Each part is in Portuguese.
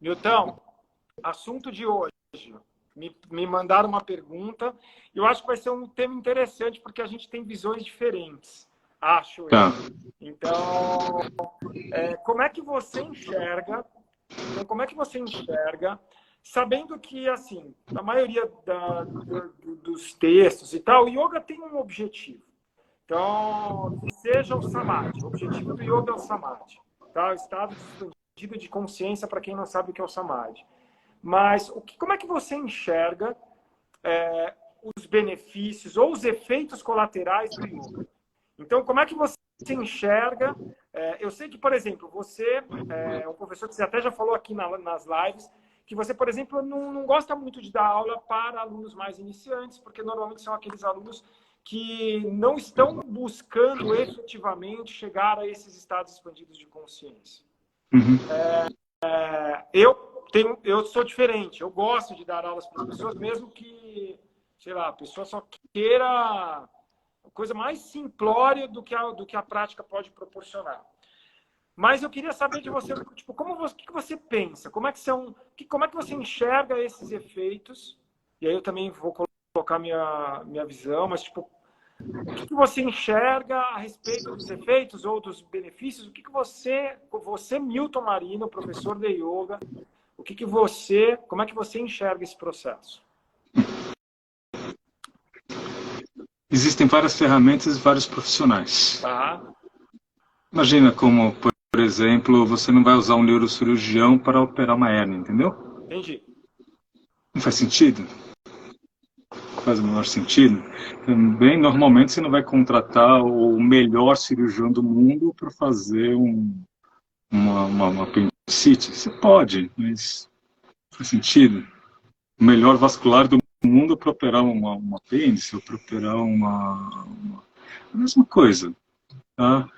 Milton, assunto de hoje. Me mandaram uma pergunta. Eu acho que vai ser um tema interessante, porque a gente tem visões diferentes, acho eu. Tá. Então, como é que você enxerga? Então, como é que você enxerga, sabendo que, assim, a maioria dos textos e tal, o yoga tem um objetivo. Então, que seja o samadhi. O objetivo do yoga é o samadhi. Tá? O estado expandido de consciência, para quem não sabe o que é o samadhi. Mas como é que você enxerga os benefícios ou os efeitos colaterais do yoga? Então, como é que você enxerga? Eu sei que, por exemplo, você é um professor que você até já falou aqui nas lives, que você, por exemplo, não gosta muito de dar aula para alunos mais iniciantes, porque normalmente são aqueles alunos que não estão buscando efetivamente chegar a esses estados expandidos de consciência. Uhum. Eu sou diferente. Eu gosto de dar aulas para as pessoas, mesmo que, sei lá, a pessoa só queira a coisa mais simplória do que a prática pode proporcionar. Mas eu queria saber de você, tipo, o que você pensa? Como é que você enxerga esses efeitos? E aí eu também vou colocar minha visão, mas tipo, o que você enxerga a respeito dos efeitos ou dos benefícios? O que você, Milton Marino, professor de yoga, como é que você enxerga esse processo? Existem várias ferramentas e vários profissionais. Tá. Imagina como, por exemplo, você não vai usar um neurocirurgião para operar uma hérnia, entendeu? Entendi. Não faz sentido? Faz o menor sentido. Também, normalmente, você não vai contratar o melhor cirurgião do mundo para fazer uma apendicite. Você pode, mas não faz sentido. O melhor vascular do mundo para operar uma apêndice ou para operar a mesma coisa. Tá?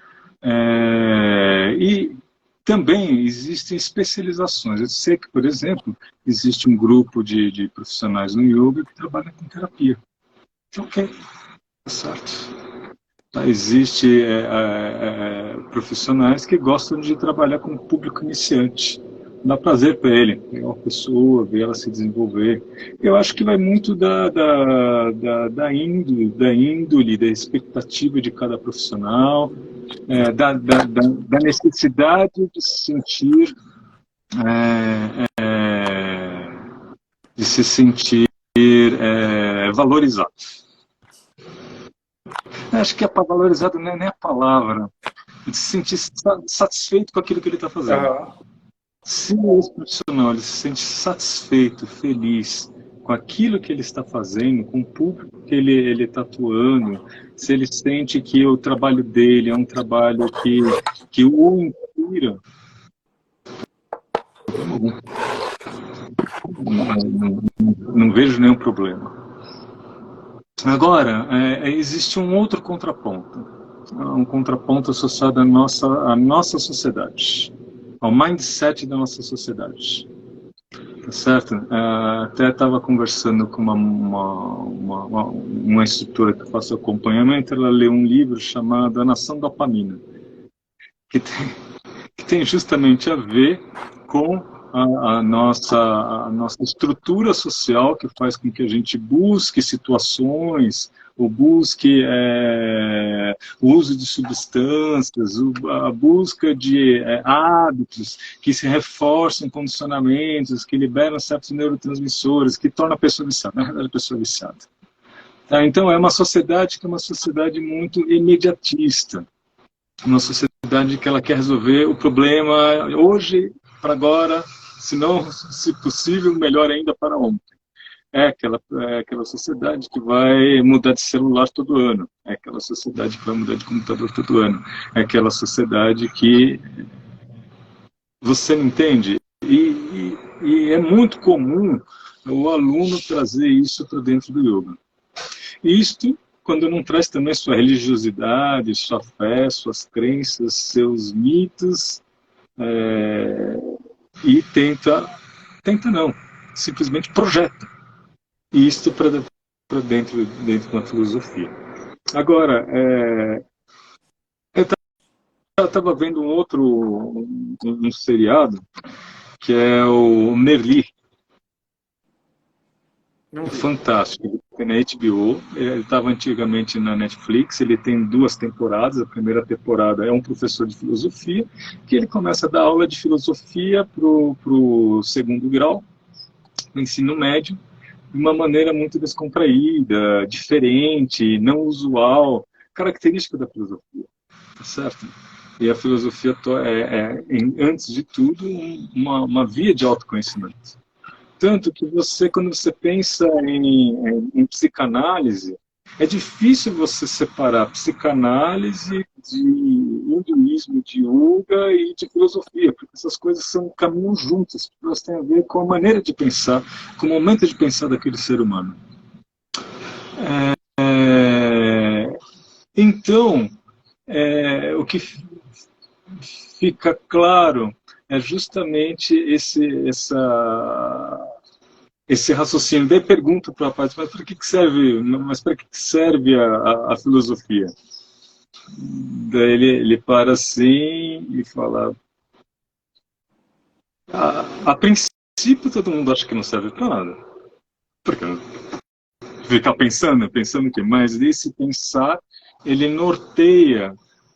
E também existem especializações. Eu sei que, por exemplo, existe um grupo de profissionais no yoga que trabalham com terapia. Ok, tá certo. Existe profissionais que gostam de trabalhar com o público iniciante. Dá prazer para ele, pegar uma pessoa, ver ela se desenvolver. Eu acho que vai muito da índole, da expectativa de cada profissional, da necessidade de se sentir, valorizado. Acho que valorizado não é nem a palavra. De se sentir satisfeito com aquilo que ele está fazendo. Uhum. Se esse profissional ele se sente satisfeito, feliz com aquilo que ele está fazendo, com o público que ele está atuando, se ele sente que o trabalho dele é um trabalho que o inspira, não vejo nenhum problema. Agora, existe um outro contraponto. Um contraponto associado à nossa sociedade, ao mindset da nossa sociedade. Tá certo? Até estava conversando com uma instrutora que faz acompanhamento, ela leu um livro chamado A Nação Dopamina, que tem justamente a ver com a nossa estrutura social, que faz com que a gente busque situações, ou busque o uso de substâncias, a busca de hábitos que se reforçam condicionamentos, que liberam certos neurotransmissores, que tornam a pessoa viciada, na verdade a pessoa viciada. Tá? Então é uma sociedade que é uma sociedade muito imediatista, uma sociedade que ela quer resolver o problema hoje, para agora, se não, se possível, melhor ainda para ontem. É aquela sociedade que vai mudar de celular todo ano. É aquela sociedade que vai mudar de computador todo ano. É aquela sociedade que você não entende. E é muito comum o aluno trazer isso para dentro do yoga. Isto quando não traz também sua religiosidade, sua fé, suas crenças, seus mitos, e tenta não, simplesmente projeta isto para dentro de uma filosofia. Agora, eu estava vendo um seriado que é o Merli. Não É vi. fantástico. Ele tem na HBO, ele estava antigamente na Netflix, ele tem 2 temporadas. A primeira temporada é um professor de filosofia, que ele começa a dar aula de filosofia para o segundo grau, no ensino médio, de uma maneira muito descontraída, diferente, não usual, característica da filosofia, tá certo? E a filosofia antes de tudo, uma via de autoconhecimento. Tanto que você, quando você pensa em psicanálise, é difícil você separar psicanálise de hinduísmo, de yoga e de filosofia, porque essas coisas caminham juntas, porque elas têm a ver com a maneira de pensar, com o momento de pensar daquele ser humano. Então, o que fica claro é justamente esse raciocínio. Daí pergunta para a parte, mas para que serve, a filosofia? Daí ele para assim e fala, a princípio todo mundo acha que não serve para nada. Porque ficar pensando o que mais? Esse pensar, ele norteia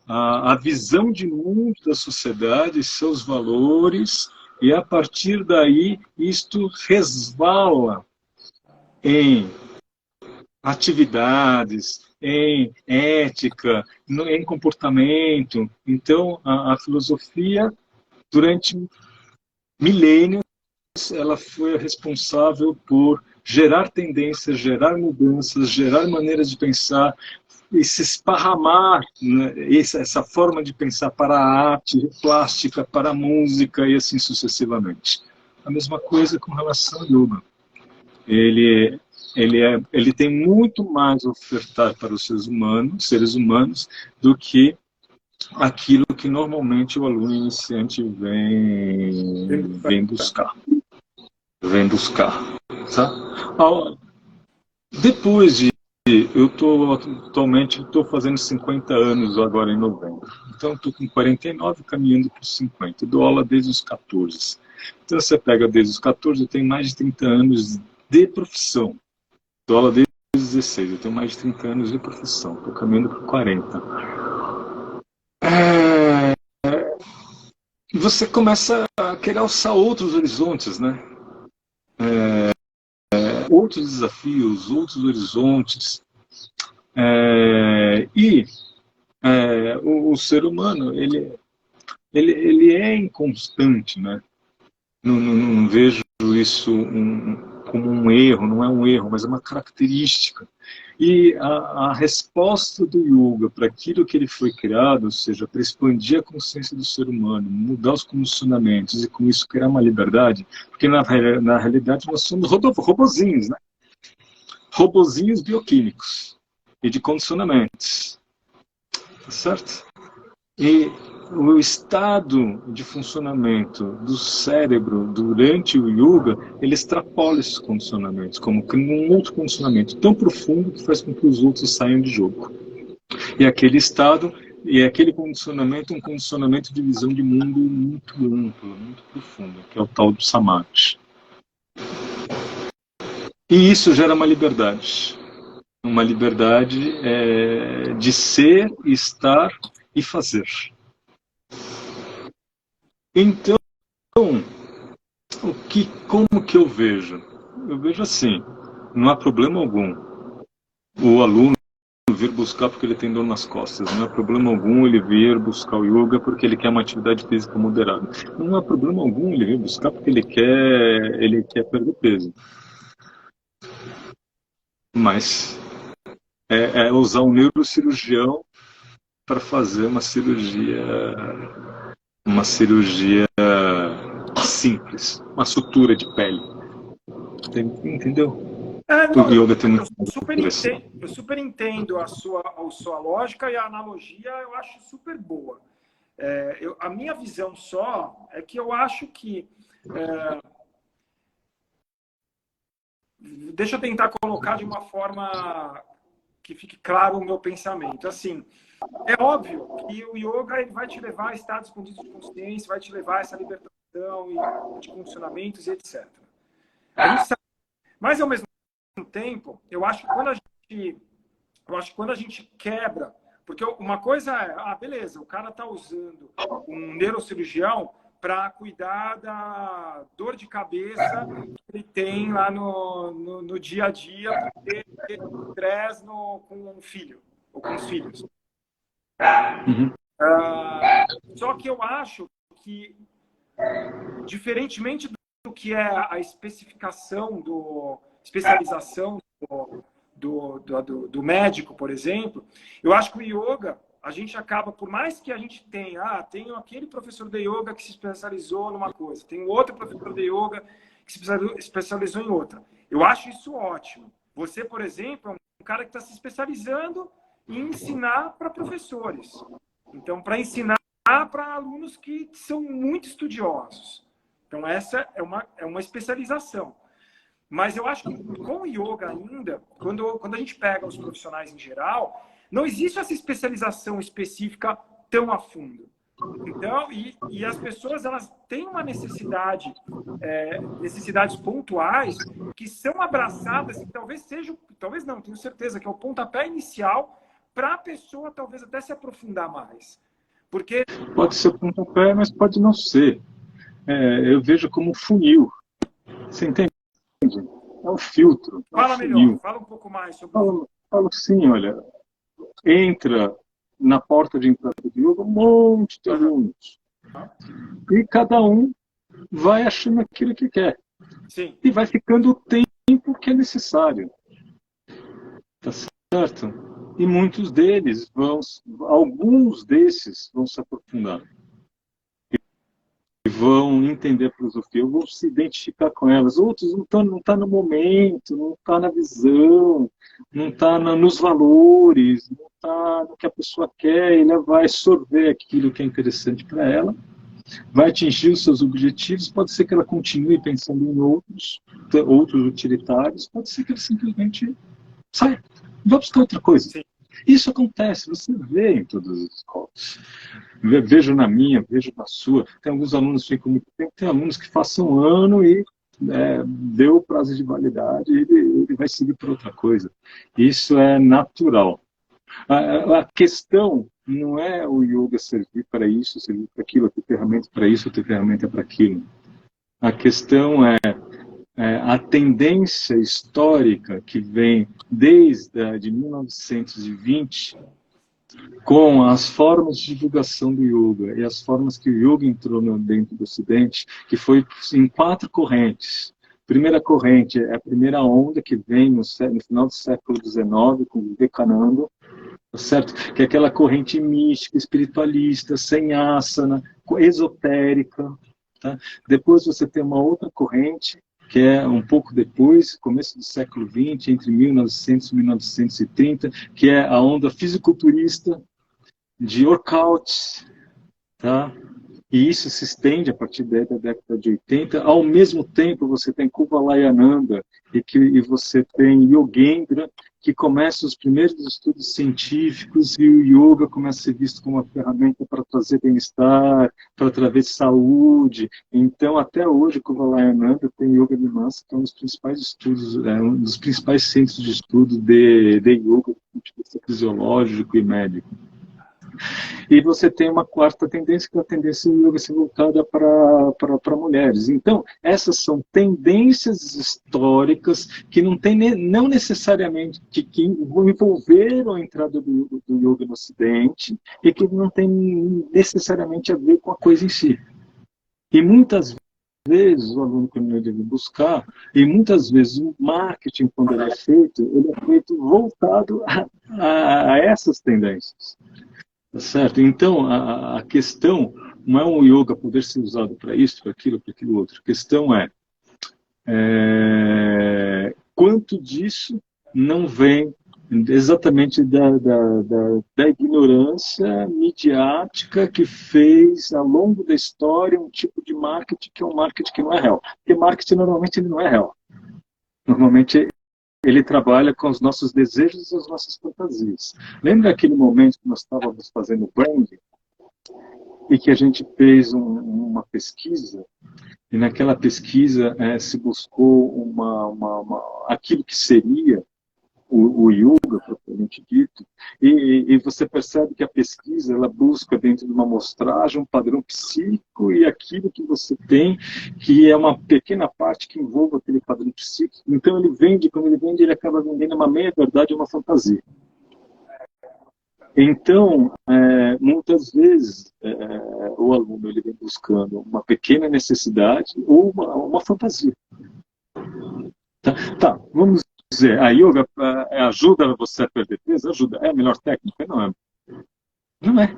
a visão de mundo da sociedade, seus valores, e a partir daí isto resvala em atividades, em ética, em comportamento. Então, a filosofia, durante milênios, ela foi responsável por gerar tendências, gerar mudanças, gerar maneiras de pensar e se esparramar, né, essa forma de pensar para a arte plástica, para a música e assim sucessivamente. A mesma coisa com relação ao yoga. Ele tem muito mais a ofertar para os seres humanos, do que aquilo que normalmente o aluno iniciante vem buscar. Tá? Depois de... Atualmente estou fazendo 50 anos agora em novembro. Então estou com 49, caminhando para os 50. Eu dou aula desde os 14. Então você pega desde os 14, eu tenho mais de 30 anos de profissão. Dou aula desde os 16, eu tenho mais de 30 anos de profissão. Estou caminhando para 40. E você começa a querer alçar outros horizontes, né? Outros desafios, outros horizontes. O ser humano, ele é inconstante, né? Não vejo isso como um erro, não é um erro, mas é uma característica. E a resposta do yoga para aquilo que ele foi criado, ou seja, para expandir a consciência do ser humano, mudar os condicionamentos e com isso criar uma liberdade, porque na realidade nós somos robozinhos, né? Robozinhos bioquímicos e de condicionamentos, tá certo? E o estado de funcionamento do cérebro durante o yoga, ele extrapola esses condicionamentos, como um outro condicionamento tão profundo que faz com que os outros saiam de jogo. E aquele estado, e aquele condicionamento, um condicionamento de visão de mundo muito amplo, muito profundo, que é o tal do samadhi. E isso gera uma liberdade. Uma liberdade de ser, estar e fazer. Então, como que eu vejo? Eu vejo assim, não há problema algum o aluno vir buscar porque ele tem dor nas costas, não há problema algum ele vir buscar o yoga porque ele quer uma atividade física moderada, não há problema algum ele vir buscar porque ele quer perder peso. Mas é usar um neurocirurgião para fazer uma cirurgia simples, uma sutura de pele. Entendeu? Não, O yoga tem muito eu super entendo a sua lógica, e a analogia eu acho super boa. A minha visão só é que eu acho que... deixa eu tentar colocar de uma forma que fique claro o meu pensamento. Assim, é óbvio que o yoga ele vai te levar a estados escondidos de consciência, vai te levar a essa libertação ação e de funcionamentos e etc. A gente sabe, mas ao mesmo tempo, eu acho que quando a gente quebra, porque uma coisa é, beleza, o cara está usando um neurocirurgião para cuidar da dor de cabeça que ele tem lá no dia a dia, porque ele tem estresse com um filho, ou com os filhos. Uhum. Só que eu acho que, diferentemente do que é a especialização do médico, por exemplo, eu acho que o yoga, a gente acaba, por mais que a gente tenha, tem aquele professor de yoga que se especializou numa coisa, tem outro professor de yoga que se especializou em outra. Eu acho isso ótimo. Você, por exemplo, é um cara que está se especializando em ensinar para professores. Então, para ensinar para alunos que são muito estudiosos. Então, essa é uma especialização. Mas eu acho que com o yoga ainda, quando a gente pega os profissionais em geral, não existe essa especialização específica tão a fundo. Então, e as pessoas, elas têm uma necessidades pontuais que são abraçadas, que talvez não, tenho certeza que é o pontapé inicial para a pessoa talvez até se aprofundar mais. Porque... Pode ser o pontapé, mas pode não ser. Eu vejo como um funil. Você entende? É um filtro. Fala melhor, fala um pouco mais sobre isso. Falo sim, olha. Entra na porta de entrada do yoga um monte de alunos. E cada um vai achando aquilo que quer. Sim. E vai ficando o tempo que é necessário. Tá certo? E muitos deles alguns desses vão se aprofundar. Vão entender a filosofia, vão se identificar com elas. Outros não estão no momento, não está na visão, não está nos valores, não está no que a pessoa quer. Ele vai absorver aquilo que é interessante para ela, vai atingir os seus objetivos. Pode ser que ela continue pensando em outros utilitários, pode ser que ele simplesmente saia, vai buscar outra coisa. Sim. Isso acontece, você vê em todas as escolas. Vejo na minha, vejo na sua. Tem alguns alunos que ficam muito tempo, tem alunos que passam um ano e deu o prazo de validade e ele vai seguir por outra coisa. Isso é natural. A questão não é o yoga servir para isso, servir para aquilo, ter ferramenta para isso, ter ferramenta para aquilo. A questão é a tendência histórica que vem desde de 1920 com as formas de divulgação do yoga e as formas que o yoga entrou dentro do Ocidente, que foi em 4 correntes. Primeira corrente é a primeira onda que vem no final do século XIX com Vivekananda, certo? Que é aquela corrente mística, espiritualista, sem asana, esotérica. Tá? Depois você tem uma outra corrente que é um pouco depois, começo do século XX, entre 1900 e 1930, que é a onda fisiculturista de workout, tá? E isso se estende a partir da década de 80. Ao mesmo tempo, você tem Kuvalayananda e você tem Yogendra, que começa os primeiros estudos científicos e o yoga começa a ser visto como uma ferramenta para trazer bem-estar, para trazer saúde. Então, até hoje, Kuvalayananda tem Yoga Mimamsa, que é um dos principais estudos, um dos principais centros de estudo de yoga, do ponto de vista fisiológico e médico. E você tem uma quarta tendência, que é a tendência yoga ser voltada para mulheres. Então, essas são tendências históricas que não necessariamente que envolveram a entrada do yoga no Ocidente e que não tem necessariamente a ver com a coisa em si. E muitas vezes o aluno, quando ele deve buscar, e muitas vezes o marketing, quando ele é feito voltado a essas tendências. Certo? Então, a questão não é um yoga poder ser usado para isso, para aquilo outro. A questão quanto disso não vem exatamente da ignorância midiática que fez, ao longo da história, um tipo de marketing que é um marketing que não é real. Porque marketing, normalmente, ele não é real. Normalmente, ele trabalha com os nossos desejos e as nossas fantasias. Lembra aquele momento que nós estávamos fazendo branding? e que a gente fez uma pesquisa, e naquela pesquisa se buscou aquilo que seria o yoga, propriamente dito, e você percebe que a pesquisa ela busca dentro de uma amostragem um padrão psíquico e aquilo que você tem, que é uma pequena parte que envolve aquele padrão psíquico. Então quando ele vende, ele acaba vendendo uma meia-verdade e uma fantasia. Então, muitas vezes, o aluno ele vem buscando uma pequena necessidade ou uma fantasia. Tá, vamos dizer, a yoga ajuda você a perder peso? Ajuda. É a melhor técnica? Não é. Não é.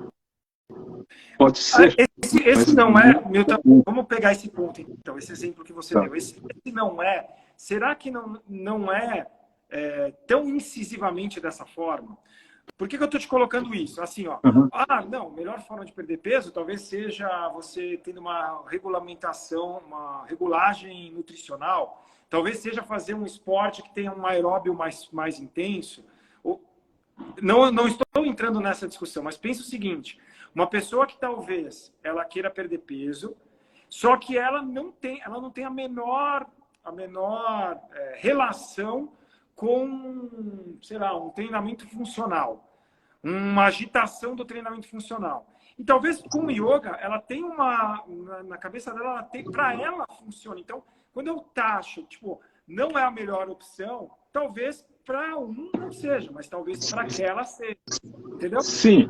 Pode ser. Esse não é, Milton, vamos pegar esse ponto, então, esse exemplo que você deu. Esse não é, será que não é tão incisivamente dessa forma? Por que eu estou te colocando isso? Assim, ó, não, a melhor forma de perder peso talvez seja você tendo uma regulamentação, uma regulagem nutricional, talvez seja fazer um esporte que tenha um aeróbio mais intenso. Não estou entrando nessa discussão, mas pensa o seguinte, uma pessoa que talvez ela queira perder peso, só que ela não tem a menor relação com, sei lá, um treinamento funcional, uma agitação do treinamento funcional. E talvez com o yoga, ela tem na cabeça dela, para ela funciona. Então, quando eu taxo, tipo, não é a melhor opção, talvez para um não seja, mas talvez para aquela seja. Entendeu? Sim,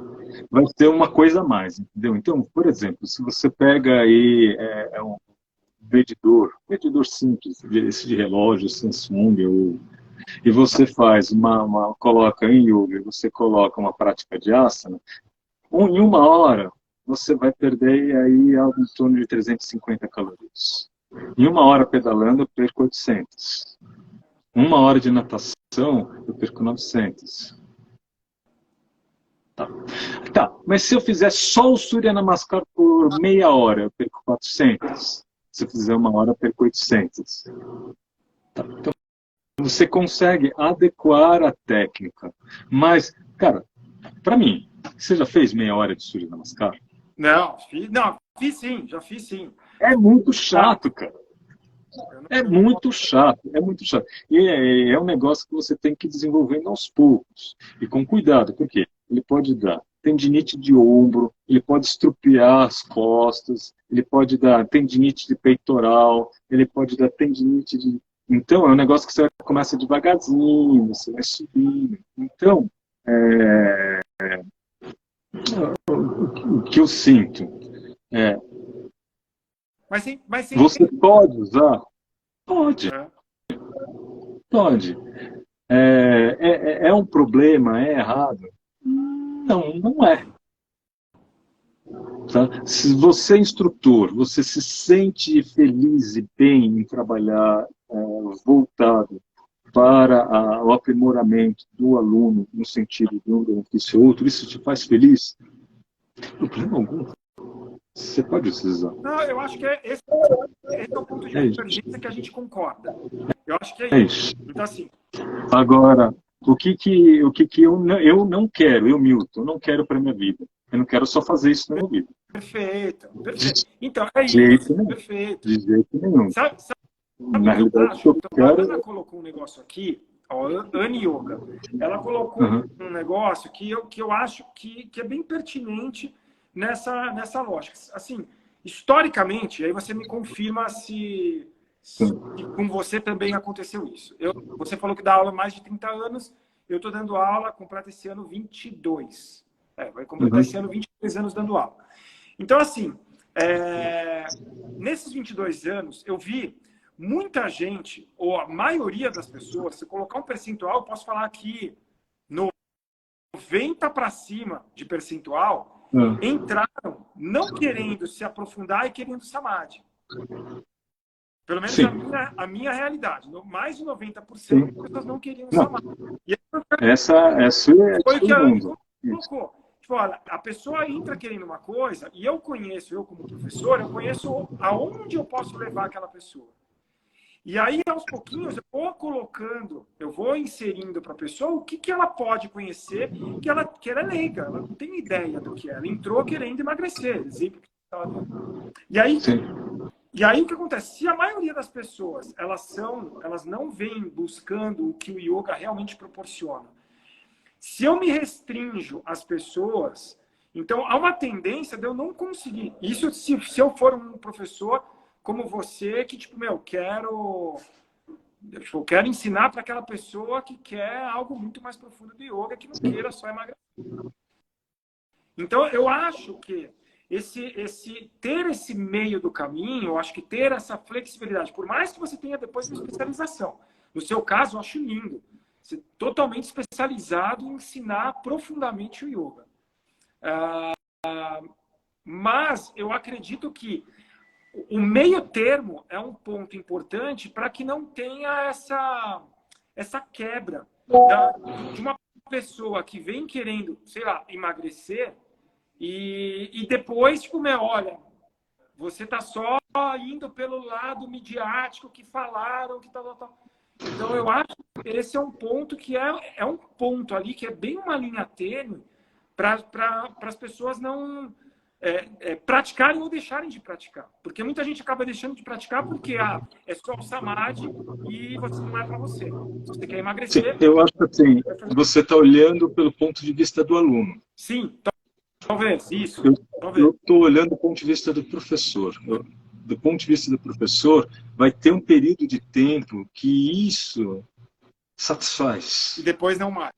vai ter uma coisa a mais, entendeu? Então, por exemplo, se você pega aí um medidor simples, esse de relógio, Samsung, e você faz coloca em yoga, você coloca uma prática de asana, em 1 hora você vai perder aí algo em torno de 350 calorias. Em 1 hora pedalando eu perco 800. 1 hora de natação eu perco 900. Tá, mas se eu fizer só o Surya Namaskar por meia hora, eu perco 400. Se eu fizer 1 hora, eu perco 800. Tá, então, você consegue adequar a técnica. Mas, cara, para mim, você já fez meia hora de Surya Namaskar? Não, fiz sim, já fiz sim. É muito chato, cara. É muito chato, é muito chato. E é um negócio que você tem que ir desenvolvendo aos poucos. E com cuidado, porque ele pode dar tendinite de ombro, ele pode estrupiar as costas, ele pode dar tendinite de peitoral, ele pode dar tendinite de... Então, é um negócio que você começa devagarzinho, você vai subindo. Então, o que eu sinto é... Mas você pode usar? Pode. Pode. É um problema? É errado? Não, não é. Tá? Se você é instrutor, você se sente feliz e bem em trabalhar voltado para o aprimoramento do aluno, no sentido de um benefício ou outro, isso te faz feliz? Não tem problema algum. Você pode utilizar. Não, eu acho que esse é o ponto de convergência que a gente concorda. Eu acho que é isso. Então, assim... Agora, o que eu não quero, Milton, eu não quero para minha vida. Eu não quero só fazer isso na minha vida. Perfeito. Então, é de isso. Perfeito. De jeito nenhum. Sabe na realidade, então, a Ana colocou um negócio aqui, ó, Ani Yoga. Ela colocou um negócio que eu acho que é bem pertinente nessa lógica. Assim, historicamente, aí você me confirma se com você também aconteceu isso. Você falou que dá aula há mais de 30 anos, eu estou dando aula, completa esse ano 22. Vai completar esse ano 22 anos dando aula. Então, assim, nesses 22 anos, eu vi muita gente, ou a maioria das pessoas, se colocar um percentual, eu posso falar que 90 para cima de percentual entraram não querendo se aprofundar e querendo samadhi. Pelo menos a minha realidade. Mais de 90% das pessoas não queriam samadhi. E essa foi o que a Ana colocou. Tipo, olha, a pessoa entra querendo uma coisa e eu como professor, eu conheço aonde eu posso levar aquela pessoa. E aí, aos pouquinhos, eu vou colocando, eu vou inserindo para a pessoa o que ela pode conhecer, que ela é leiga, ela não tem ideia do que é. Ela entrou querendo emagrecer, exemplo que ela deu. E aí o que acontece? Se a maioria das pessoas, elas não vêm buscando o que o yoga realmente proporciona. Se eu me restringo às pessoas, então há uma tendência de eu não conseguir. Isso se eu for um professor como você, que tipo, eu quero ensinar para aquela pessoa que quer algo muito mais profundo do yoga, que não queira só emagrecer. Então, eu acho que ter esse meio do caminho, eu acho que ter essa flexibilidade, por mais que você tenha depois uma especialização. No seu caso, eu acho lindo. Ser totalmente especializado em ensinar profundamente o yoga. Mas eu acredito que o meio termo é um ponto importante para que não tenha essa quebra de uma pessoa que vem querendo, sei lá, emagrecer e depois, tipo, olha, você tá só indo pelo lado midiático que falaram, que tal. Então, eu acho que esse é um ponto que é um ponto ali que é bem uma linha tênue para as pessoas não praticarem ou deixarem de praticar. Porque muita gente acaba deixando de praticar porque é só o samadhi e você não é para você. Se você quer emagrecer... Sim, eu acho que assim, você está olhando pelo ponto de vista do aluno. Sim, talvez, isso. Eu estou olhando do ponto de vista do professor. Do ponto de vista do professor, vai ter um período de tempo que isso satisfaz. E depois não mais.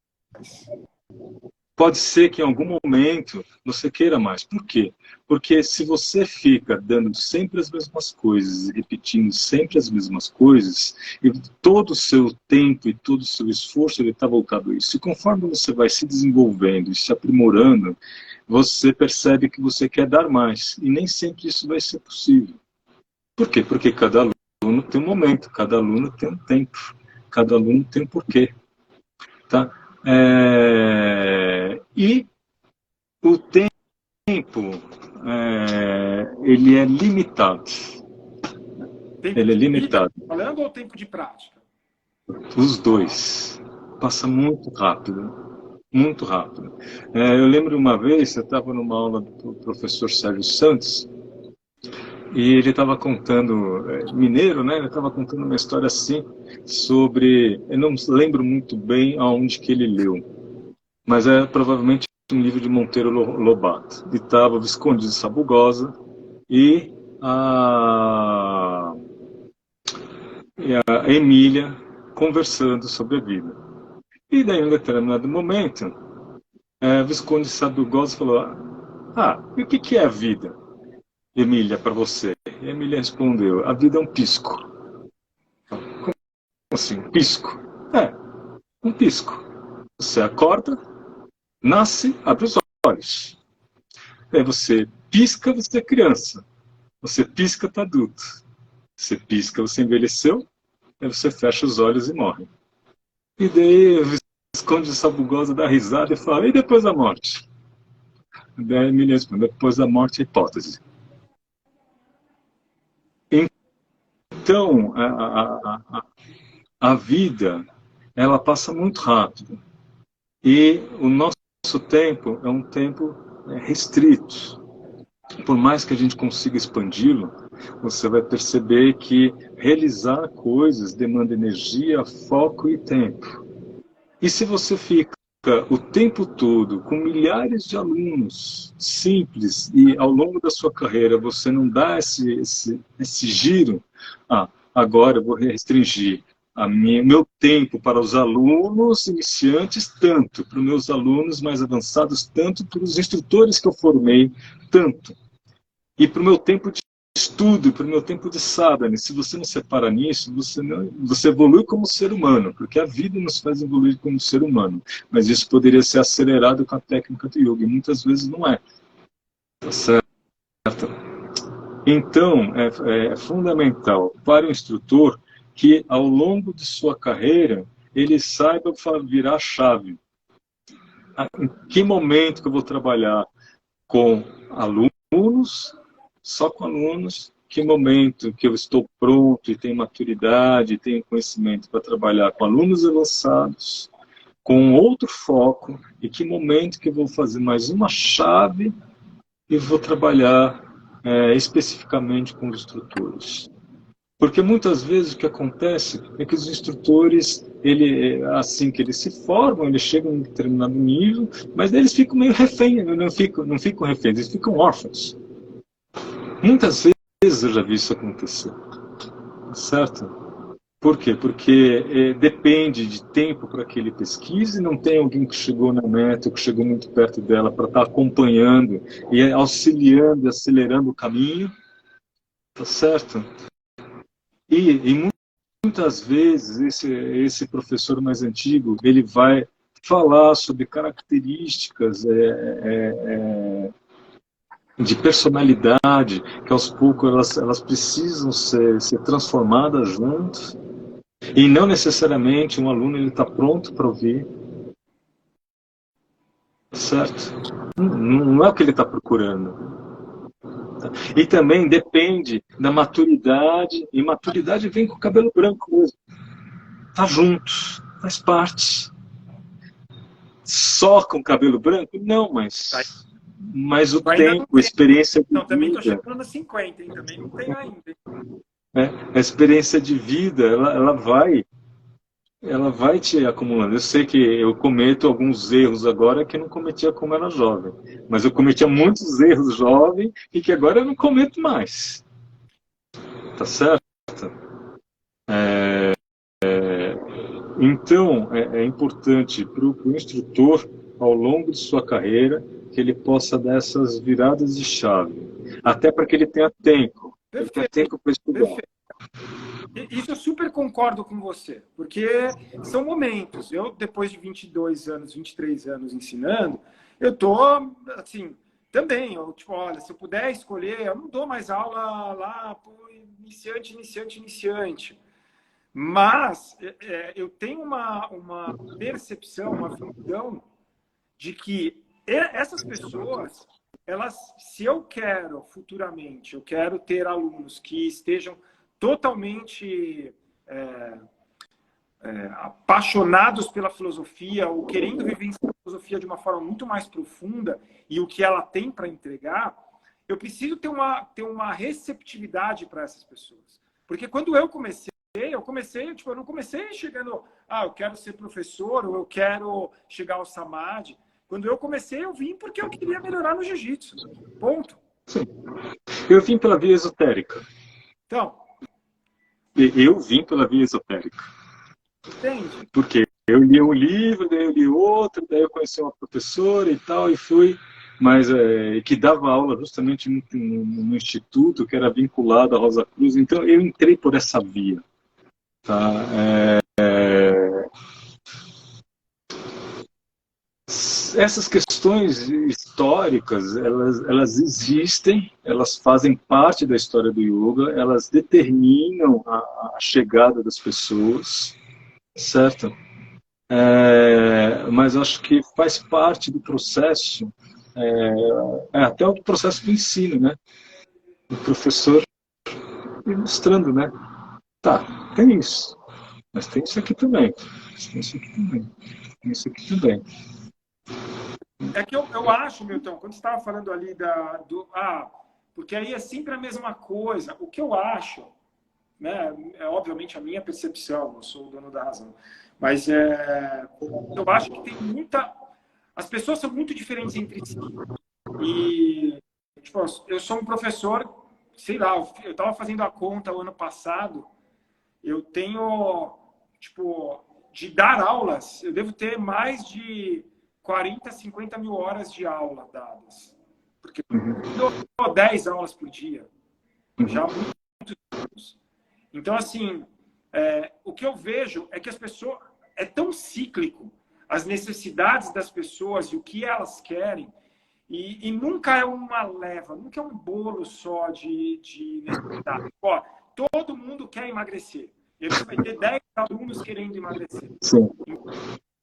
Pode ser que em algum momento você queira mais. Por quê? Porque se você fica dando sempre as mesmas coisas e repetindo sempre as mesmas coisas, e todo o seu tempo e todo o seu esforço está voltado a isso. E conforme você vai se desenvolvendo e se aprimorando, você percebe que você quer dar mais. E nem sempre isso vai ser possível. Por quê? Porque cada aluno tem um momento, cada aluno tem um tempo, cada aluno tem um porquê. Tá? E o tempo, ele é limitado. Ele é limitado. Falando ou tempo de prática? Os dois. Passa muito rápido. Muito rápido. Eu lembro uma vez, eu estava numa aula do professor Sérgio Santos, e ele estava contando, mineiro, né? Ele estava contando uma história assim, sobre... Eu não lembro muito bem aonde que ele leu, mas é provavelmente um livro de Monteiro Lobato. E estava o Visconde de Sabugosa e a Emília conversando sobre a vida. E daí, em um determinado momento, o Visconde de Sabugosa falou: e o que é a vida, Emília, para você? E a Emília respondeu: a vida é um pisco. Como assim, pisco? Um pisco. Você acorda, nasce, abre os olhos. Aí você pisca, você é criança. Você pisca, está adulto. Você pisca, você envelheceu. Aí você fecha os olhos e morre. E daí o Visconde de Sabugosa dá risada e fala: e depois da morte? Daí a Emília responde: depois da morte é hipótese. Então, a vida, ela passa muito rápido. E o nosso tempo é um tempo restrito. Por mais que a gente consiga expandi-lo, você vai perceber que realizar coisas demanda energia, foco e tempo. E se você fica o tempo todo com milhares de alunos simples e ao longo da sua carreira você não dá esse giro, agora eu vou restringir meu tempo para os alunos iniciantes tanto, para os meus alunos mais avançados tanto, para os instrutores que eu formei tanto. E para o meu tempo de estudo, para o meu tempo de sadhana, se você não separa nisso, você evolui como ser humano, porque a vida nos faz evoluir como ser humano. Mas isso poderia ser acelerado com a técnica do yoga, e muitas vezes não é. Tá certo? Então, é fundamental para o instrutor que, ao longo de sua carreira, ele saiba virar a chave. Em que momento que eu vou trabalhar com alunos, só com alunos, que momento que eu estou pronto e tenho maturidade, tenho conhecimento para trabalhar com alunos avançados, com outro foco, e que momento que eu vou fazer mais uma chave e vou trabalhar especificamente com os instrutores. Porque muitas vezes o que acontece é que os instrutores, assim que eles se formam, eles chegam a um determinado nível, mas eles ficam meio reféns, não ficam reféns, eles ficam órfãos. Muitas vezes eu já vi isso acontecer, certo? Por quê? Porque depende de tempo para que ele pesquise, não tem alguém que chegou na meta, que chegou muito perto dela para estar acompanhando e auxiliando, acelerando o caminho, tá certo? E muitas vezes esse professor mais antigo, ele vai falar sobre características de personalidade, que aos poucos elas precisam ser transformadas juntos. E não necessariamente um aluno está pronto para ouvir, certo? Não é o que ele está procurando. E também depende da maturidade, e maturidade vem com o cabelo branco mesmo. Tá junto, faz parte. Só com cabelo branco? Não, mas o tempo, a experiência de vida... Não, também estou chegando nos 50, hein? Também não tenho ainda. A experiência de vida, ela vai te acumulando. Eu sei que eu cometo alguns erros agora que eu não cometia como era jovem. Mas eu cometia muitos erros jovem e que agora eu não cometo mais. Tá certo? Então, é importante para o instrutor, ao longo de sua carreira, que ele possa dar essas viradas de chave. Até para que ele tenha tempo. Ele tenha tempo para estudar. Perfeito. Isso eu super concordo com você, porque são momentos. Eu, depois de 22 anos, 23 anos ensinando, eu tô, assim, também, tipo, olha, se eu puder escolher, eu não dou mais aula lá para iniciante. Mas eu tenho uma percepção, uma visão de que essas pessoas, se eu quero futuramente, eu quero ter alunos que estejam totalmente apaixonados pela filosofia ou querendo vivenciar a filosofia de uma forma muito mais profunda e o que ela tem para entregar, eu preciso ter uma receptividade para essas pessoas. Porque quando eu comecei, tipo, eu não comecei chegando, eu quero ser professor ou eu quero chegar ao Samadhi. Quando eu comecei, eu vim porque eu queria melhorar no jiu-jitsu. Ponto. Sim. Eu vim pela via esotérica. Então, eu vim pela via esotérica. Entende? Porque eu li um livro, daí eu li outro, daí eu conheci uma professora e tal, e fui, mas que dava aula justamente no instituto, que era vinculado à Rosa Cruz, então eu entrei por essa via. Tá? Essas questões históricas, elas existem, elas fazem parte da história do yoga, elas determinam a chegada das pessoas, certo? Mas acho que faz parte do processo, até o processo do ensino, né? O professor ilustrando, né? Tá, tem isso, mas tem isso aqui também, tem isso aqui também, tem isso aqui também. É que eu acho, Milton, quando você estava falando ali porque aí é sempre a mesma coisa. O que eu acho, né, é obviamente a minha percepção, eu sou o dono da razão, mas eu acho que tem as pessoas são muito diferentes entre si. E, tipo, eu sou um professor, sei lá, eu estava fazendo a conta o ano passado, eu tenho, tipo, de dar aulas, eu devo ter mais de 40, 50 mil horas de aula dadas. Porque eu dou 10 aulas por dia. Já há muitos anos. Então, assim, o que eu vejo é que as pessoas... É tão cíclico as necessidades das pessoas e o que elas querem. E nunca é uma leva, nunca é um bolo só de necessidade. Ó, todo mundo quer emagrecer. E você vai ter 10 alunos querendo emagrecer. Sim.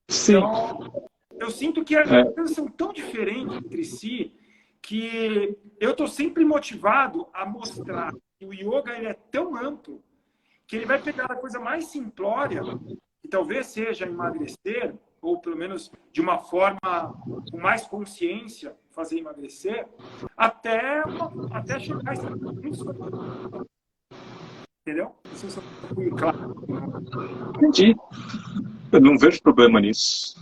Então, eu sinto que as coisas são tão diferentes entre si que eu estou sempre motivado a mostrar o yoga ele é tão amplo que ele vai pegar a coisa mais simplória, que talvez seja emagrecer, ou pelo menos de uma forma com mais consciência, fazer emagrecer, até chegar a estar muito saudável. Entendeu? Não sei se eu fui claro. Entendi. Eu não vejo problema nisso.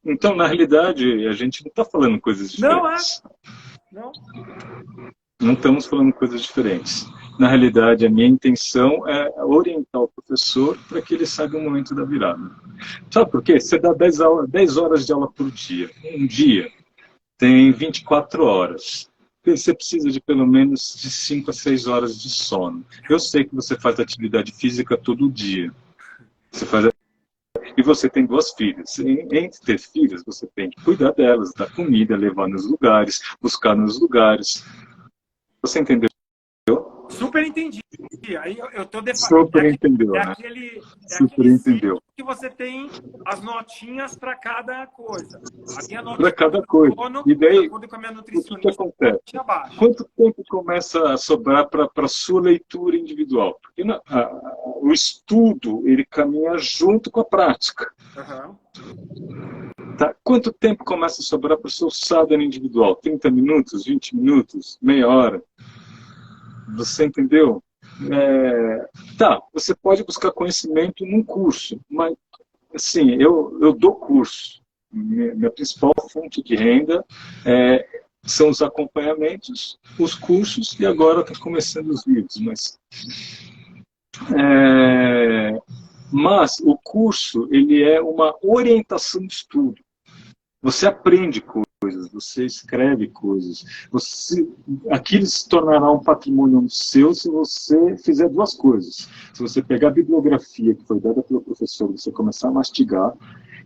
Então, na realidade, a gente não está falando coisas diferentes. Não. Não estamos falando coisas diferentes. Na realidade, a minha intenção é orientar o professor para que ele saiba o momento da virada. Sabe por quê? Você dá 10 horas de aula por dia. Um dia tem 24 horas. Você precisa de pelo menos de 5 a 6 horas de sono. Eu sei que você faz atividade física todo dia. E você tem 2 filhas. Entre ter filhas, você tem que cuidar delas, dar comida, levar nos lugares, buscar nos lugares. Você entendeu? Super entendi. Aí eu tô Super entendeu, né? Super entendeu. Que você tem as notinhas para cada coisa. A minha nota para cada coisa. E daí, o que acontece? Quanto tempo começa a sobrar para a sua leitura individual? Porque o estudo, ele caminha junto com a prática. Tá? Quanto tempo começa a sobrar para o seu sadhana individual? 30 minutos, 20 minutos, meia hora? Você entendeu? Tá, você pode buscar conhecimento num curso, mas, assim, eu dou curso. Minha principal fonte de renda são os acompanhamentos, os cursos, e agora está começando os livros. Mas o curso, ele é uma orientação de estudo. Você aprende coisas, você escreve coisas. Aquilo se tornará um patrimônio seu se você fizer 2 coisas. Se você pegar a bibliografia que foi dada pelo professor, você começar a mastigar,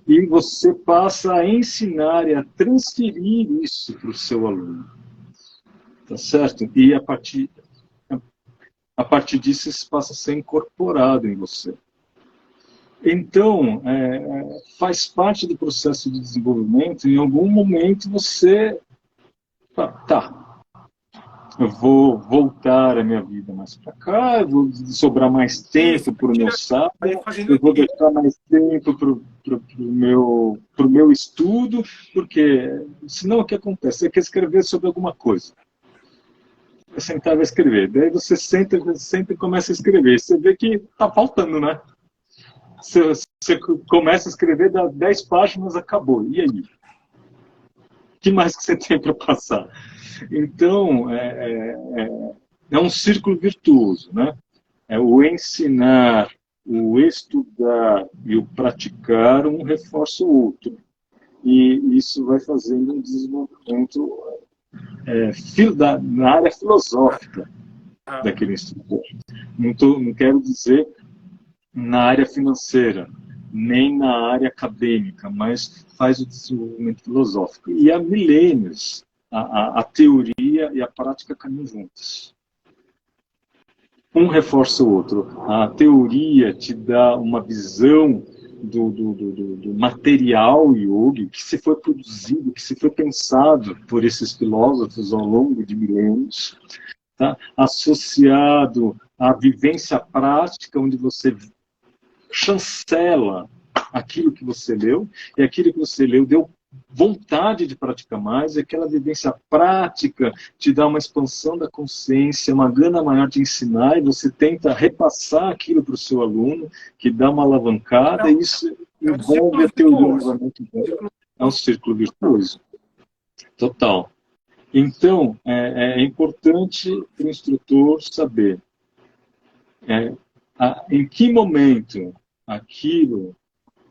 e você passa a ensinar e a transferir isso para o seu aluno. Tá certo? E a partir disso, isso passa a ser incorporado em você. Então, faz parte do processo de desenvolvimento. Em algum momento você eu vou voltar a minha vida mais para cá, eu vou sobrar mais tempo para o meu sábado, eu vou deixar mais tempo para o meu estudo, porque senão o que acontece? Você quer escrever sobre alguma coisa. Eu sentava a escrever, daí você senta e começa a escrever, você vê que está faltando, né? Você começa a escrever, dá 10 páginas, acabou. E aí? O que mais que você tem para passar? Então, é um círculo virtuoso, né? O ensinar, o estudar e o praticar, um reforça o outro. E isso vai fazendo um desenvolvimento na área filosófica daquele instrutor. Não quero dizer na área financeira, nem na área acadêmica, mas faz o desenvolvimento filosófico. E há milênios, a teoria e a prática caminham juntas. Um reforça o outro. A teoria te dá uma visão do material yoga, que se foi produzido, que se foi pensado por esses filósofos ao longo de milênios, tá? Associado à vivência prática, onde você chancela aquilo que você leu, e aquilo que você leu deu vontade de praticar mais, e aquela vivência prática te dá uma expansão da consciência, uma gana maior de ensinar, e você tenta repassar aquilo para o seu aluno, que dá uma alavancada, e isso envolve a teoria novamente. É um círculo virtuoso. Total. Então, é importante para o instrutor saber em que momento aquilo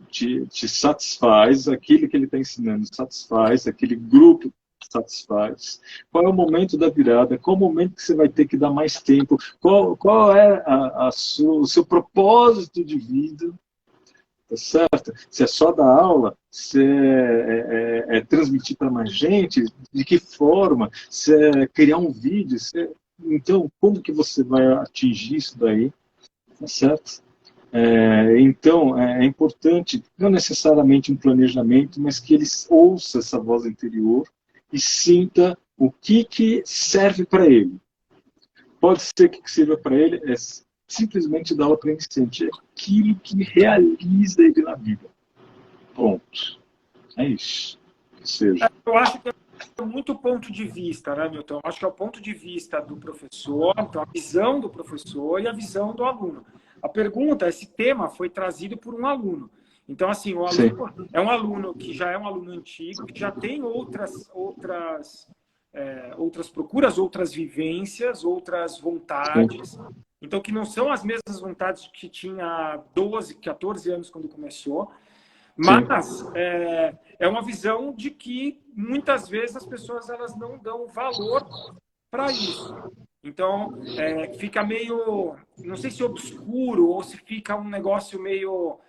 te satisfaz, aquilo que ele está ensinando satisfaz, aquele grupo satisfaz. Qual é o momento da virada? Qual é o momento que você vai ter que dar mais tempo? Qual é o seu propósito de vida? Tá certo? Se é só dar aula, se é transmitir para mais gente, de que forma? Se é criar um vídeo? Então, como que você vai atingir isso daí? Tá certo? Então, é importante, não necessariamente um planejamento, mas que ele ouça essa voz interior e sinta o que serve para ele. pode ser que sirva para ele é simplesmente dar aula para iniciante. É aquilo que realiza ele na vida. Ponto. É isso. Que seja. Eu acho que é muito ponto de vista, né, Milton? Eu acho que é o ponto de vista do professor, então a visão do professor e a visão do aluno. A pergunta, esse tema foi trazido por um aluno. Então, assim, o aluno é um aluno que já é um aluno antigo, que já tem outras procuras, outras vivências, outras vontades. Então, que não são as mesmas vontades que tinha há 12, 14 anos quando começou. Mas é uma visão de que muitas vezes as pessoas elas não dão valor para isso. Então, fica meio, não sei se obscuro ou se fica um negócio meio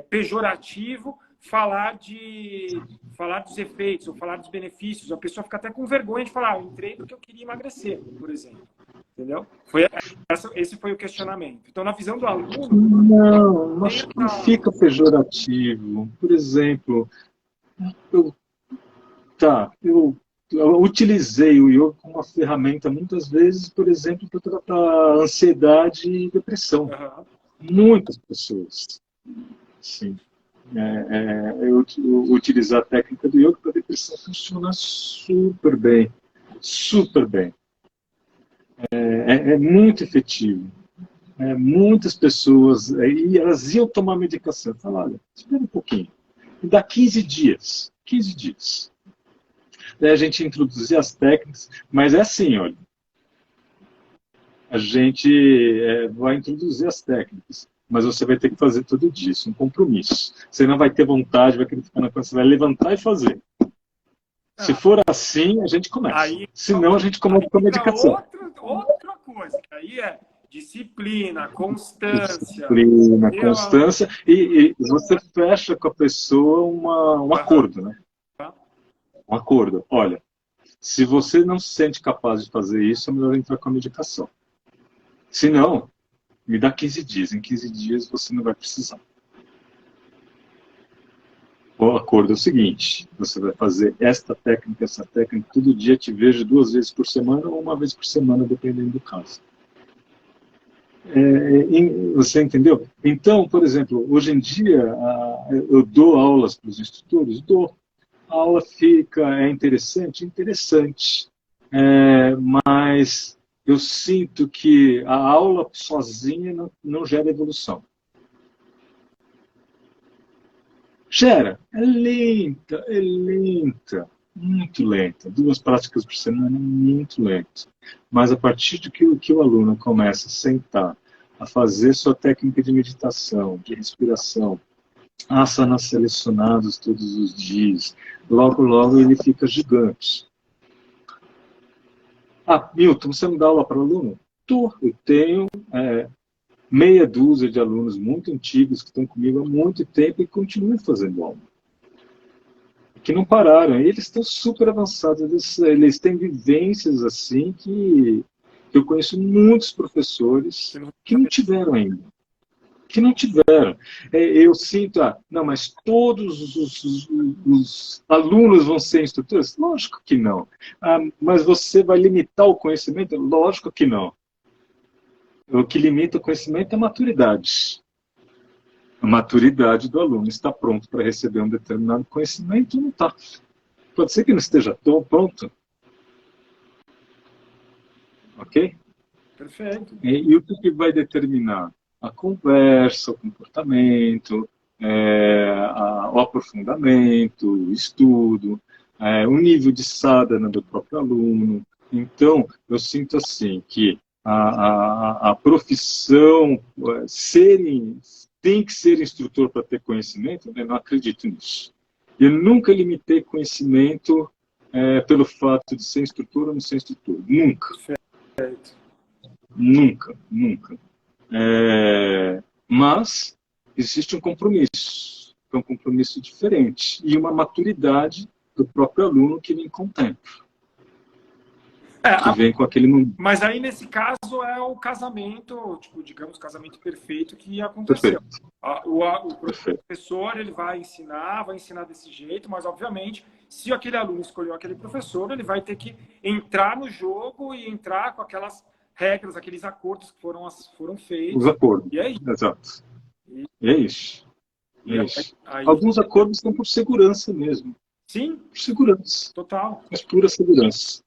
pejorativo falar dos efeitos ou falar dos benefícios. A pessoa fica até com vergonha de falar, eu entrei porque eu queria emagrecer, por exemplo. Entendeu? Esse foi o questionamento. Então, na visão do aluno... Não, acho que não fica pejorativo. Por exemplo, eu utilizei o yoga como uma ferramenta muitas vezes, por exemplo, para tratar ansiedade e depressão. Uhum. Muitas pessoas. Sim. Eu utilizar a técnica do yoga para depressão funciona super bem. Super bem. É muito efetivo. Muitas pessoas, e elas iam tomar medicação. Eu falava, olha, espera um pouquinho. E dá 15 dias. 15 dias. Daí a gente introduzia as técnicas, mas é assim, olha. A gente vai introduzir as técnicas, mas você vai ter que fazer todo dia, isso é um compromisso. Você não vai ter vontade, vai querer ficar na cama, você vai levantar e fazer. Se for assim, a gente começa. Senão, a gente começa com a medicação. Outra coisa, que aí é disciplina, constância. Disciplina, constância. E você fecha com a pessoa um acordo, né? Um acordo. Olha, se você não se sente capaz de fazer isso, é melhor entrar com a medicação. Se não, me dá 15 dias. Em 15 dias você não vai precisar. O acordo é o seguinte, você vai fazer essa técnica, todo dia, te vejo 2 vezes por semana ou 1 vez por semana, dependendo do caso. Você entendeu? Então, por exemplo, hoje em dia, eu dou aulas para os instrutores? Dou. A aula é interessante? Interessante. Mas eu sinto que a aula sozinha não gera evolução. Gera. É lenta, muito lenta. 2 práticas por semana, muito lento. Mas a partir de que o aluno começa a sentar, a fazer sua técnica de meditação, de respiração, asanas selecionados todos os dias, logo ele fica gigante. Milton, você não dá aula para aluno? Eu tenho meia dúzia de alunos muito antigos que estão comigo há muito tempo e continuam fazendo aula. Que não pararam. E eles estão super avançados. Eles têm vivências assim que eu conheço muitos professores que não tiveram ainda. Que não tiveram. Eu sinto, não, mas todos os alunos vão ser instrutores? Lógico que não. Mas você vai limitar o conhecimento? Lógico que não. O que limita o conhecimento é a maturidade. A maturidade do aluno está pronto para receber um determinado conhecimento ou não está. Pode ser que não esteja tão pronto. Ok? Perfeito. E o que vai determinar? A conversa, o comportamento, o aprofundamento, o estudo, o nível de sadhana do próprio aluno. Então, eu sinto assim que a profissão tem que ser instrutor para ter conhecimento, eu não acredito nisso. Eu nunca limitei conhecimento pelo fato de ser instrutor ou não ser instrutor. Nunca. Perfeito. Nunca. Mas existe um compromisso diferente e uma maturidade do próprio aluno que vem com o tempo. Que vem com aquele mundo. Mas aí, nesse caso, é o casamento, digamos, casamento perfeito que aconteceu. O professor ele vai ensinar desse jeito, mas, obviamente, se aquele aluno escolheu aquele professor, ele vai ter que entrar no jogo e entrar com aquelas regras, aqueles acordos que foram feitos. Os acordos. E é isso. Exato. E é isso. E É isso. aí, Alguns acordos são por segurança mesmo. sim. Por segurança. Total. Mas pura segurança.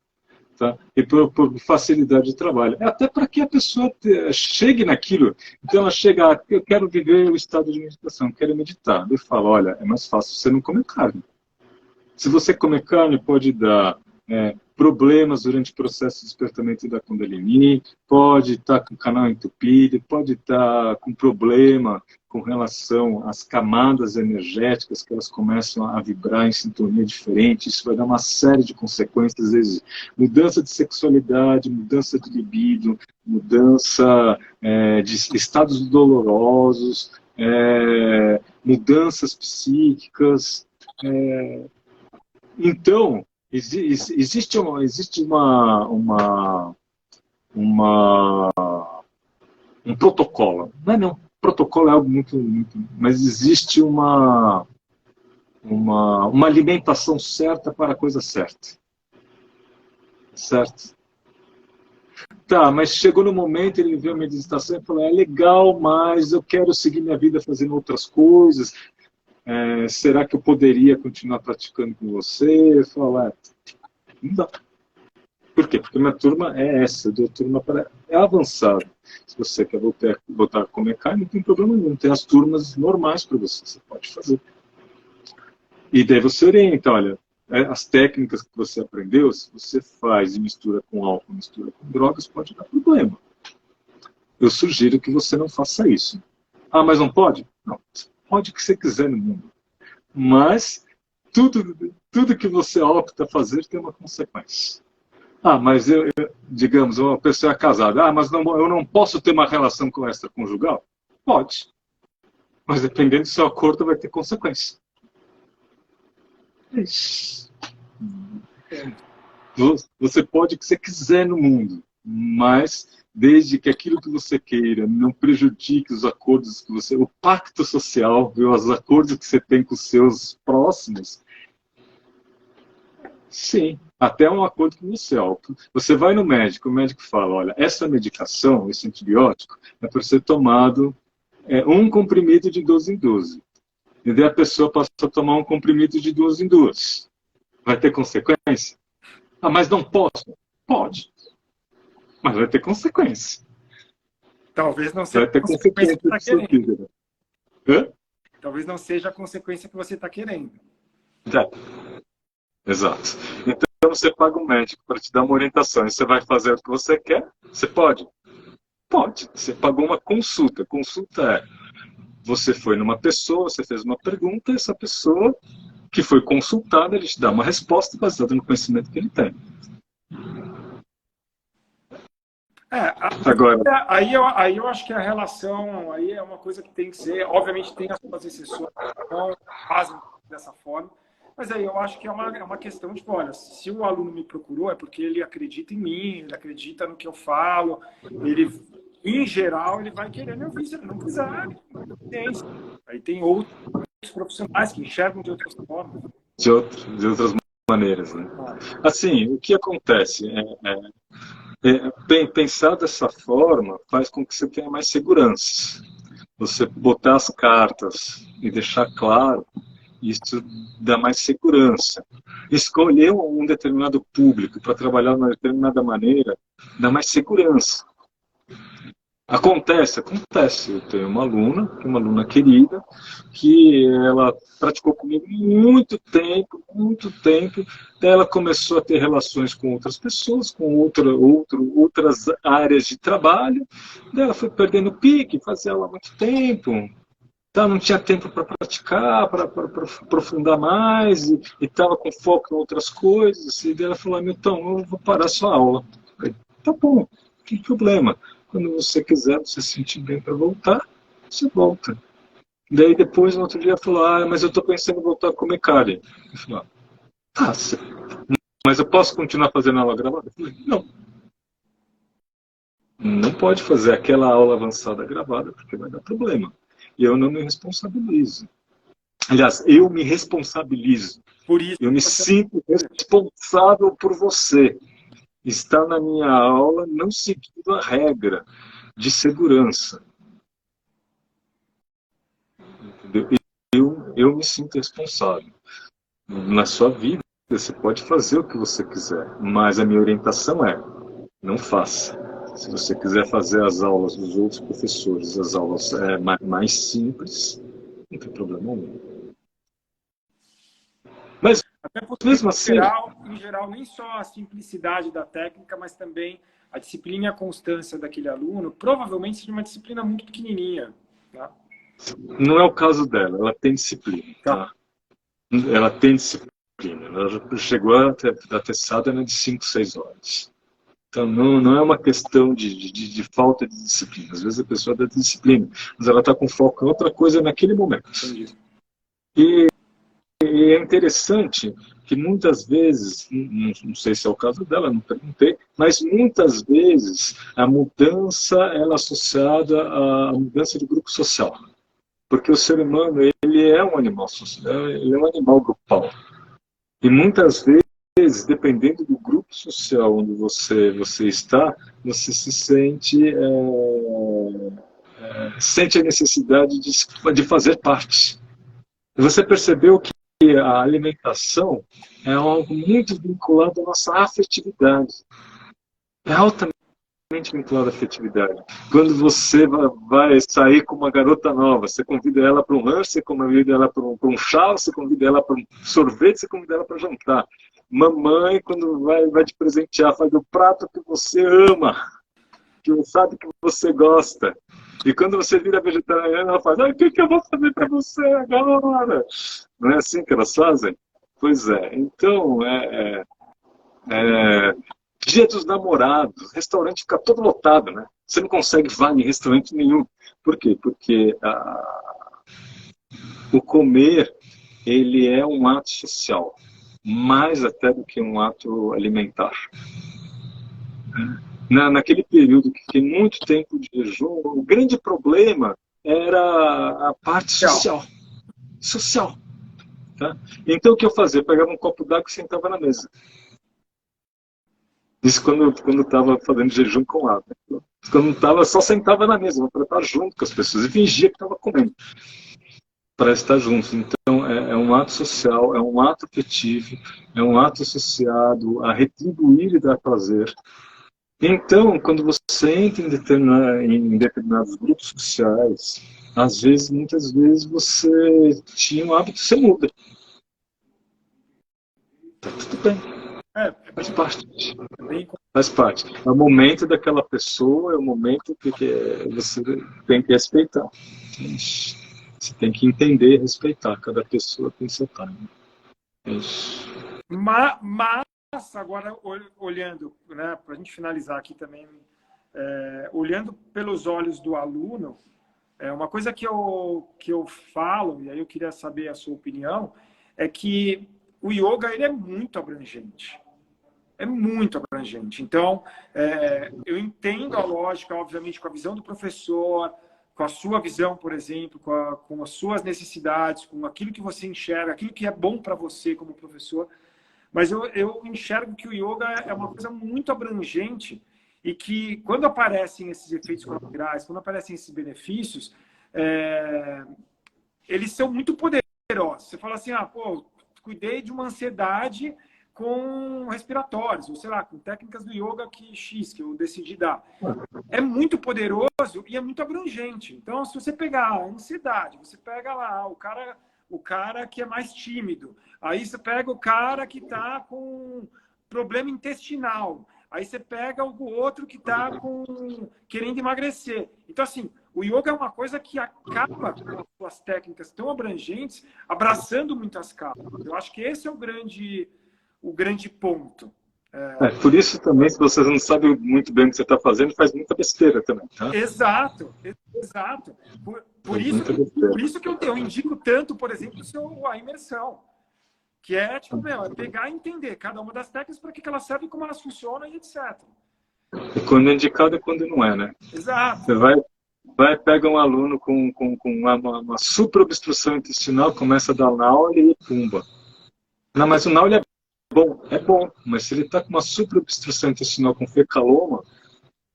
Tá? E por facilidade de trabalho. É até para que a pessoa chegue naquilo. Então ela chega, eu quero viver o estado de meditação, quero meditar. Eu falo, olha, é mais fácil você não comer carne. Se você comer carne, pode dar problemas durante o processo de despertamento da Kundalini, pode estar com o canal entupido, pode estar com problema com relação às camadas energéticas, que elas começam a vibrar em sintonia diferente. Isso vai dar uma série de consequências, desde mudança de sexualidade, mudança de libido, mudança de estados dolorosos, mudanças psíquicas. Então, existe um protocolo. Não, protocolo é algo muito, mas existe uma alimentação certa para a coisa certa. Certo? Tá, mas chegou no momento, ele viu a meditação e falou, é legal, mas eu quero seguir minha vida fazendo outras coisas. Será que eu poderia continuar praticando com você? Eu falo, não dá. Por quê? Porque minha turma é essa, a turma é avançada. Se você quer voltar a comer carne, não tem problema nenhum. Tem as turmas normais para você pode fazer. E daí você orienta, olha, as técnicas que você aprendeu, se você faz e mistura com álcool, mistura com drogas, pode dar problema. Eu sugiro que você não faça isso. Ah, mas não pode? Não. Pode o que você quiser no mundo. Mas tudo que você opta a fazer tem uma consequência. Ah, mas digamos, uma pessoa é casada. Ah, mas eu não posso ter uma relação com extraconjugal? Pode. Mas dependendo do seu acordo, vai ter consequência. Você pode o que você quiser no mundo, mas desde que aquilo que você queira não prejudique os acordos que você... O pacto social, os acordos que você tem com os seus próximos, sim, até um acordo com você. Você vai no médico, o médico fala, olha, essa medicação, esse antibiótico, é para ser tomado um comprimido de 12 em 12. E daí a pessoa passa a tomar um comprimido de 2 em 2. Vai ter consequência? Ah, mas não posso? Pode. Mas vai ter consequência. Talvez não seja vai ter a consequência que você está querendo. Hã? Talvez não seja a consequência que você está querendo. Exato. Então você paga um médico para te dar uma orientação e você vai fazer o que você quer? Você pode? Pode. Você pagou uma consulta. Consulta você foi numa pessoa, você fez uma pergunta, essa pessoa que foi consultada, ele te dá uma resposta baseada no conhecimento que ele tem. Agora, aí eu acho que a relação aí é uma coisa que tem que ser, obviamente tem as suas exceções que não fazem dessa forma, mas aí eu acho que é uma questão de, olha, se o aluno me procurou é porque ele acredita em mim, ele acredita no que eu falo, ele, em geral, ele vai querer me ouvir, se ele não quiser, aí tem outros profissionais que enxergam de outras formas. De outras maneiras, né? Assim, o que acontece pensar dessa forma faz com que você tenha mais segurança. Você botar as cartas e deixar claro, isso dá mais segurança. Escolher um determinado público para trabalhar de uma determinada maneira dá mais segurança. Acontece. Eu tenho uma aluna querida, que ela praticou comigo muito tempo, daí ela começou a ter relações com outras pessoas, com outras áreas de trabalho, daí ela foi perdendo o pique, fazia aula há muito tempo, então não tinha tempo para praticar, para aprofundar mais, e estava com foco em outras coisas, e daí ela falou, Milton, eu vou parar sua aula. Eu falei, tá bom, não tem problema. Quando você quiser, você se sentir bem para voltar, você volta. Daí depois, no outro dia, falou, mas eu estou pensando em voltar a comer carne. Eu falei, mas eu posso continuar fazendo aula gravada? Eu falei, não. Não pode fazer aquela aula avançada gravada, porque vai dar problema. E eu não me responsabilizo. Aliás, eu me responsabilizo. Por isso, eu me sinto responsável por você. está na minha aula não seguindo a regra de segurança. Entendeu? Eu me sinto responsável. Na sua vida, você pode fazer o que você quiser, mas a minha orientação é: não faça. Se você quiser fazer as aulas dos outros professores, as aulas mais simples, não tem problema nenhum. Mas, Até porque, mesmo assim... em geral, nem só a simplicidade da técnica, mas também a disciplina e a constância daquele aluno, provavelmente seja uma disciplina muito pequenininha. Tá? Não é o caso dela, ela tem disciplina. Tá? Ela tem disciplina. Ela já chegou a atestada de 5, 6 horas. Então, não é uma questão de falta de disciplina. Às vezes a pessoa dá disciplina, mas ela está com foco em outra coisa naquele momento. E é interessante que muitas vezes, não sei se é o caso dela, não perguntei, mas muitas vezes a mudança ela é associada à mudança de grupo social. Porque o ser humano, ele é um animal social, ele é um animal grupal. E muitas vezes, dependendo do grupo social onde você está, você se sente a necessidade de fazer parte. E você percebeu que a alimentação é algo muito vinculado à nossa afetividade. É altamente vinculado à afetividade. Quando você vai sair com uma garota nova, você convida ela para um lanche, você convida ela para um chá, você convida ela para um sorvete, você convida ela para jantar. Mamãe, quando vai te presentear, faz o prato que você ama, que sabe que você gosta. E quando você vira vegetariana, ela fala: o que eu vou fazer para você agora? Não é assim que elas fazem? Pois é. Então, Dia dos Namorados, restaurante fica todo lotado, né? Você não consegue vaga em restaurante nenhum. Por quê? Porque o comer, ele é um ato social, mais até do que um ato alimentar. Naquele período que fiquei muito tempo de jejum, o grande problema era a parte social. Tá? Então o que eu fazia? Eu pegava um copo d'água e sentava na mesa. Isso quando eu estava fazendo jejum com água. Quando não estava, só sentava na mesa, para estar junto com as pessoas e fingia que estava comendo, para estar juntos. Então é um ato social, é um ato afetivo, é um ato associado a retribuir e dar prazer. Então, quando você entra em determinados grupos sociais, muitas vezes você tinha um hábito, você muda. Tá tudo bem. Faz parte. Faz parte. É o momento daquela pessoa, é o momento que você tem que respeitar. Você tem que entender e respeitar. Cada pessoa tem seu time. Mas, agora, olhando, né, para a gente finalizar aqui também, olhando pelos olhos do aluno, uma coisa que eu falo, e aí eu queria saber a sua opinião, é que o yoga ele é muito abrangente. É muito abrangente. Então, eu entendo a lógica, obviamente, com a visão do professor, com a sua visão, por exemplo, com as suas necessidades, com aquilo que você enxerga, aquilo que é bom para você como professor. Mas eu enxergo que o yoga é uma coisa muito abrangente e que, quando aparecem esses efeitos colaterais, quando aparecem esses benefícios, eles são muito poderosos. Você fala assim, cuidei de uma ansiedade com respiratórios, ou sei lá, com técnicas do yoga que eu decidi dar. É muito poderoso e é muito abrangente. Então, se você pegar a ansiedade, você pega lá o cara que é mais tímido, aí você pega o cara que está com problema intestinal, aí você pega o outro que está querendo emagrecer. Então, assim, o yoga é uma coisa que acaba com as técnicas tão abrangentes, abraçando muitas causas. Eu acho que esse é o grande ponto. Por isso também, se você não sabe muito bem o que você está fazendo, faz muita besteira também. Tá? Exato. Por isso que eu indico tanto, por exemplo, a imersão. Que é, pegar e entender cada uma das técnicas, para que elas servem, como elas funcionam e etc. E quando é indicado é quando não é, né? Exato. Você pega um aluno com uma super obstrução intestinal, começa a dar Nauli e pumba. Não, mas o Nauli é é bom, mas se ele está com uma superobstrução intestinal com fecaloma,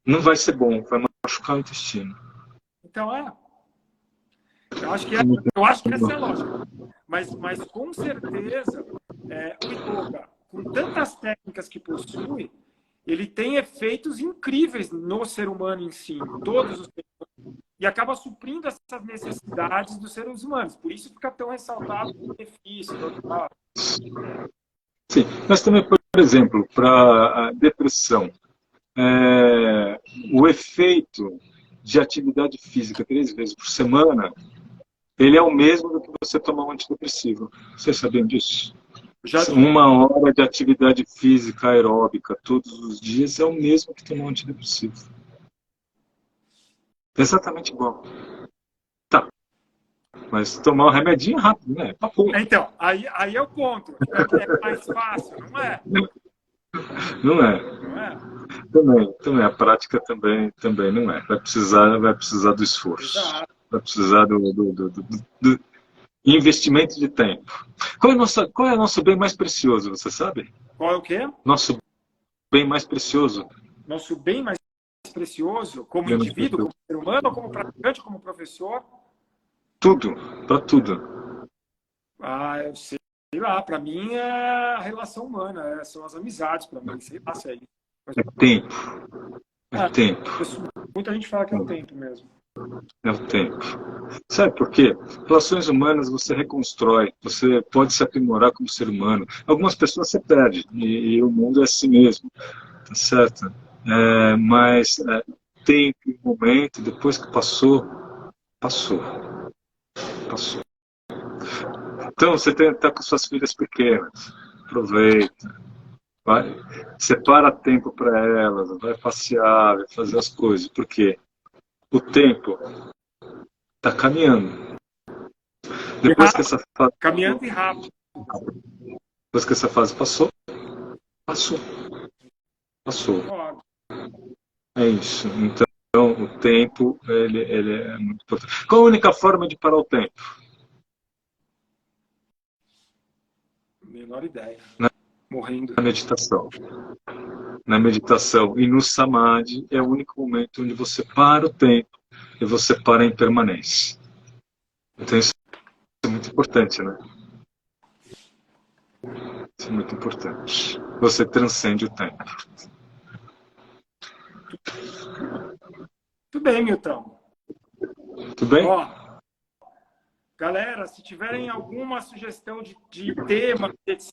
não vai ser bom, vai machucar o intestino. Então, eu acho que essa é a lógica. Mas com certeza, o yoga, com tantas técnicas que possui, ele tem efeitos incríveis no ser humano em si, em todos os seres humanos, e acaba suprindo essas necessidades dos seres humanos. Por isso fica tão ressaltado o benefício. Sim, mas também, por exemplo, para a depressão, o efeito de atividade física 3 vezes por semana, ele é o mesmo do que você tomar um antidepressivo. Vocês sabiam disso? 1 hora de atividade física aeróbica todos os dias é o mesmo que tomar um antidepressivo. Exatamente igual. Tá. Mas tomar um remedinho é rápido, né? Papo. Então, aí é o ponto. É mais fácil, não é? Não é. Não é? Também. A prática também não é. Vai precisar do esforço. Exato. Vai precisar do investimento de tempo. Qual é o nosso bem mais precioso, você sabe? Qual é o quê? Nosso bem mais precioso. Nosso bem mais precioso, como indivíduo, como ser humano, ou como praticante, como professor? Tudo, para tudo. Eu sei lá, para mim é a relação humana, são as amizades para mim, sei lá se é isso. É tempo. É tempo. Muita gente fala que é o tempo mesmo. É o tempo. Sabe por quê? Relações humanas você reconstrói, você pode se aprimorar como ser humano. Algumas pessoas você perde, e o mundo é assim mesmo, tá certo? Mas tem um momento, depois que passou. Então você está com suas filhas pequenas, aproveita, vai, separa tempo para elas, vai passear, vai fazer as coisas, porque o tempo está caminhando. Depois que essa fase caminhando e rápido. Depois que essa fase passou. É isso. Então o tempo ele é muito importante. Qual a única forma de parar o tempo? Menor ideia. Morrendo. Na meditação e no samadhi é o único momento onde você para o tempo e você para a impermanência. Então isso é muito importante, né? Isso é muito importante. Você transcende o tempo. Tudo bem, Milton. Tudo bem? Galera, se tiverem alguma sugestão de tema, etc.,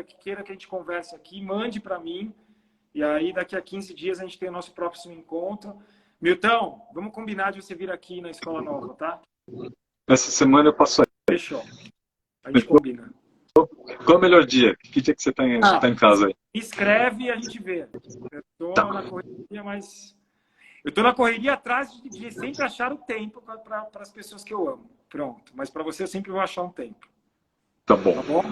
que queira que a gente converse aqui, mande para mim. E aí, daqui a 15 dias, a gente tem o nosso próximo encontro. Milton, vamos combinar de você vir aqui na Escola Nova, tá? Essa semana eu passo aí. Fechou. A gente combina. Qual é o melhor dia? Que dia que você está em casa aí? Escreve e a gente vê. Eu estou na correria, mas... Eu estou na correria atrás de sempre achar o tempo para as pessoas que eu amo. Pronto. Mas para você eu sempre vou achar um tempo. Tá bom. Tá bom?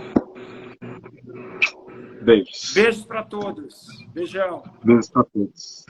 Beijos. Beijos para todos. Beijão. Beijos para todos.